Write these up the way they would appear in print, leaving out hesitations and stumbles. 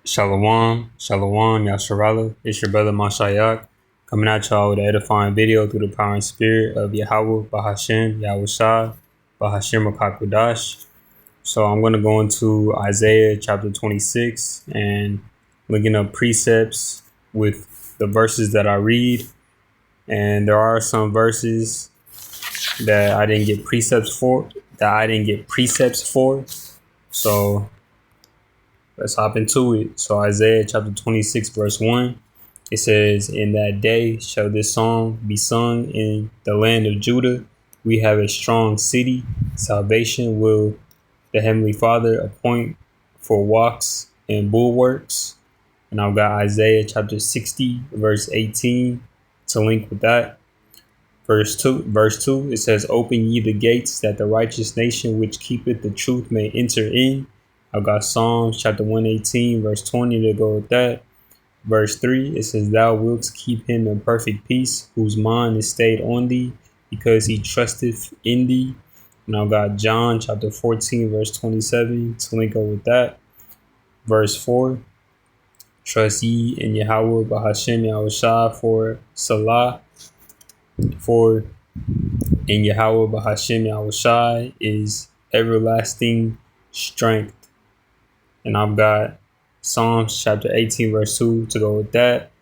Shalom, Shalom, Yasharala. It's your brother Mashayak coming at y'all with an edifying video through the power and spirit of Yahweh, Bahashem, Yahushua, Bahashem Makakudash. So I'm going to go into Isaiah chapter 26 and looking up precepts with the verses that I read. And there are some verses that I didn't get precepts for, So let's hop into it. So Isaiah chapter 26 verse 1, it says, "In that day shall this song be sung in the land of Judah. We have a strong city. Salvation will the Heavenly Father appoint for walks and bulwarks." And I've got Isaiah chapter 60 verse 18 to link with that. Verse 2, it says, "Open ye the gates, that the righteous nation which keepeth the truth may enter in." I've got Psalms chapter 118, verse 20 to go with that. Verse 3, it says, "Thou wilt keep him in perfect peace, whose mind is stayed on thee, because he trusteth in thee." And I've got John chapter 14, verse 27 to link up with that. Verse 4, "Trust ye in Yahweh, Bahashem Yahushua, for Salah. For in Yahweh, Bahashem Yahushua is everlasting strength." And I've got Psalms chapter 18, verse 2 to go with that.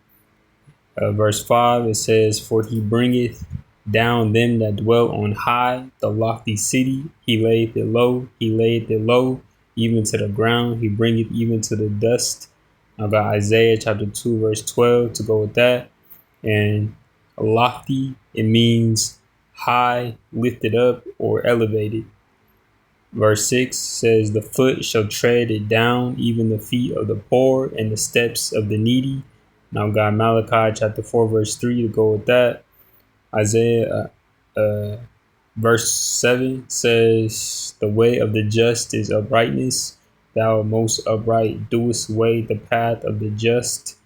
Verse 5, it says, "For he bringeth down them that dwell on high, the lofty city. He layeth it low, even to the ground. He bringeth even to the dust." I've got Isaiah chapter 2, verse 12 to go with that. And lofty, it means high, lifted up, or elevated. Verse 6 says, "The foot shall tread it down, even the feet of the poor, and the steps of the needy." Now got Malachi chapter 4, verse 3 to go with that. Isaiah verse 7 says, "The way of the just is uprightness. Thou most upright doest weigh the path of the just."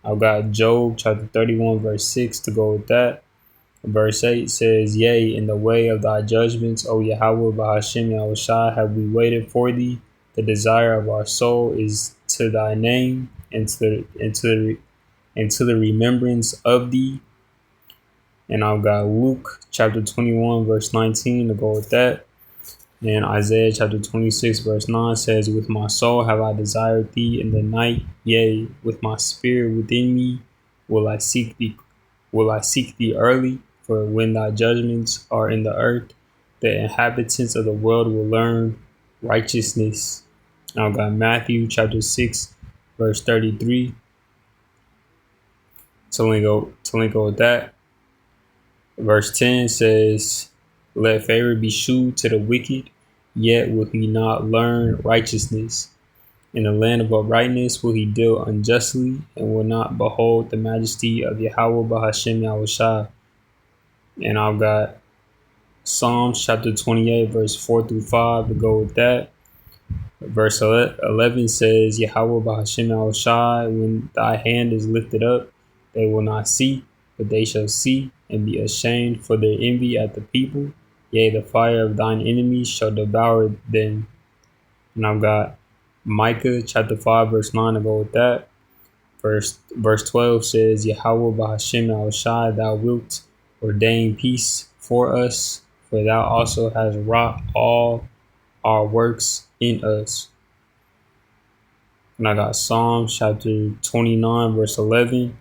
I've got Job chapter 31, verse 6 to go with that. Verse 8 says, "Yea, in the way of thy judgments, O Yahweh, Bahashem Yahushua, have we waited for thee. The desire of our soul is to thy name, and to the remembrance of thee." And I've got Luke chapter 21, verse 19 to go with that. And Isaiah chapter 26, verse 9 says, "With my soul have I desired thee in the night, yea, with my spirit within me will I seek thee early. For when thy judgments are in the earth, the inhabitants of the world will learn righteousness." And I've got Matthew chapter 6, verse 33 to link up with that. Verse 10 says, "Let favor be shewed to the wicked, yet will he not learn righteousness. In the land of uprightness will he deal unjustly, and will not behold the majesty of Yahweh, Bahashem Yahushua." And I've got Psalms chapter 28, verse 4 through 5 to go with that. Verse 11 says, "Yahweh, Bahashem Yahushua, when thy hand is lifted up, they will not see, but they shall see and be ashamed for their envy at the people. Yea, the fire of thine enemies shall devour them." And I've got Micah chapter 5, verse 9 to go with that. Verse 12 says, "Yahweh, Bahashem Yahushua, thou wilt ordain peace for us, for thou also hast wrought all our works in us." And I got Psalms chapter 29, verse 11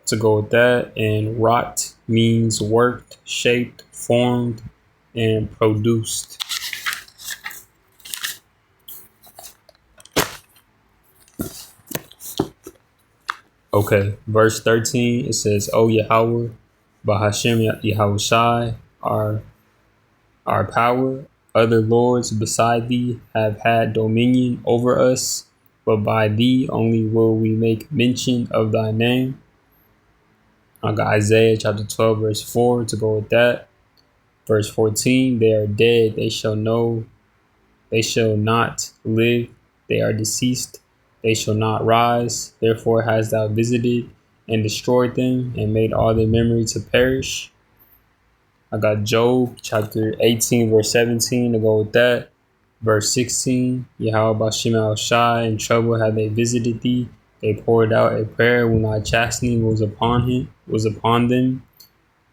to go with that. And wrought means worked, shaped, formed, and produced. Okay, verse 13, it says, "O Yahweh, Bahashem Yahushai, our power, other lords beside thee have had dominion over us, but by thee only will we make mention of thy name." I got Isaiah chapter 12, verse 4 to go with that. Verse 14, "They are dead, they shall not live, they are deceased, they shall not rise. Therefore hast thou visited and destroyed them, and made all their memory to perish." I got Job chapter 18, verse 17 to go with that. Verse 16, Yahweh Bashim al Shai, in trouble have they visited thee. They poured out a prayer when thy chastening was upon them.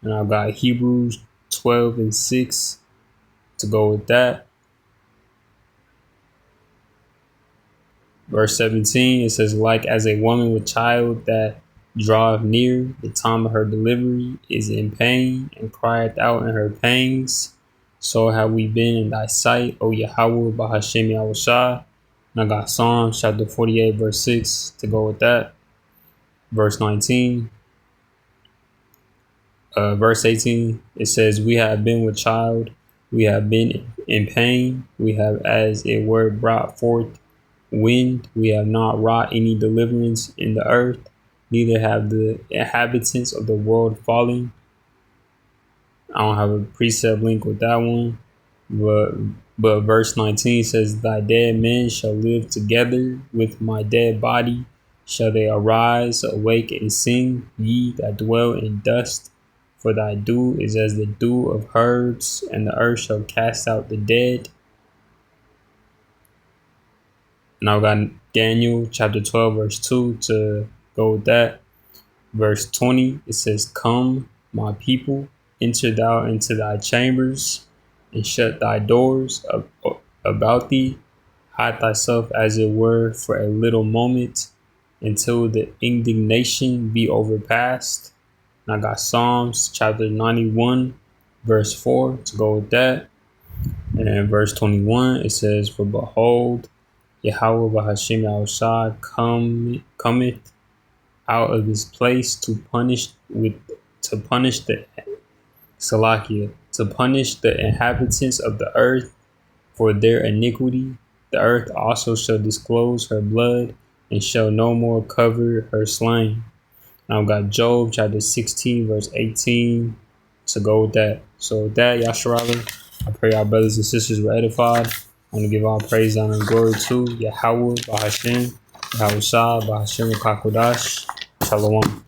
And I've got Hebrews 12:6 to go with that. Verse 17, it says, like as a woman with child that draweth near, the time of her delivery is in pain, and crieth out in her pangs. So have we been in thy sight, O Yahweh, Bahashem Yahushua. And I got Psalms chapter 48, verse 6 to go with that. Verse 19. Verse 18, it says, we have been with child, we have been in pain, we have as it were brought forth wind, we have not wrought any deliverance in the earth, neither have the inhabitants of the world fallen. I don't have a precept link with that one, but verse 19 says, thy dead men shall live together with my dead body, shall they arise, awake and sing, ye that dwell in dust, for thy dew is as the dew of herbs, and the earth shall cast out the dead. Now I got Daniel chapter 12 verse 2 to go with that. Verse 20, it says, come, my people, enter thou into thy chambers, and shut thy doors about thee. Hide thyself as it were for a little moment, until the indignation be overpast. And I got Psalms chapter 91 verse 4 to go with that. And verse 21, it says, for behold, Yahweh Bahashem Yahushua cometh out of his place to punish the inhabitants of the earth for their iniquity. The earth also shall disclose her blood, and shall no more cover her slain. Now I've got Job chapter 16 verse 18 to go with that. So with that, Yasharala, I pray our brothers and sisters were edified. I want to give all praise, honor, and glory to Yahweh Bahashem, Yahushua Bahashem Kakodash. Shalom.